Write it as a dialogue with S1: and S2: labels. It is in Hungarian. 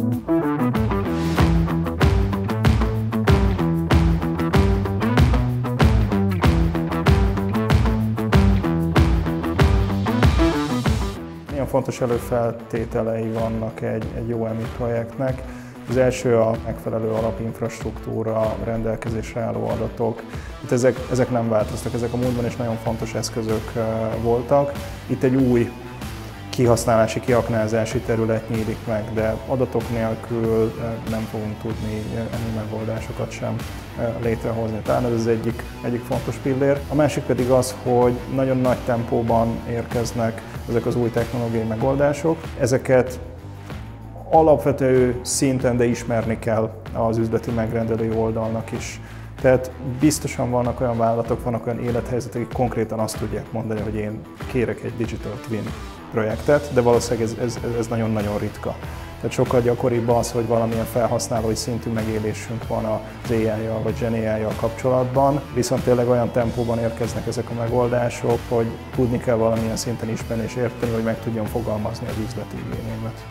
S1: Nagyon fontos előfeltételei vannak egy jó EMI projektnek. Az első a megfelelő alapinfrastruktúra, rendelkezésre álló adatok. Itt ezek nem változtak, ezek a múltban is nagyon fontos eszközök voltak. Itt egy új kihasználási, kiaknázási terület nyílik meg, de adatok nélkül nem fogunk tudni EMI megoldásokat sem létrehozni. Talán ez az egyik fontos pillér. A másik pedig az, hogy nagyon nagy tempóban érkeznek ezek az új technológiai megoldások. Ezeket alapvető szinten, de ismerni kell az üzleti megrendelő oldalnak is. Tehát biztosan vannak olyan vállalatok, vannak olyan élethelyzetek, akik konkrétan azt tudják mondani, hogy én kérek egy Digital Twin projektet, de valószínűleg ez nagyon-nagyon ritka. Tehát sokkal gyakoribb az, hogy valamilyen felhasználói szintű megélésünk van az AI-jal vagy Gen AI-jal kapcsolatban, viszont tényleg olyan tempóban érkeznek ezek a megoldások, hogy tudni kell valamilyen szinten ismerni és érteni, hogy meg tudjon fogalmazni az üzleti igényeimet.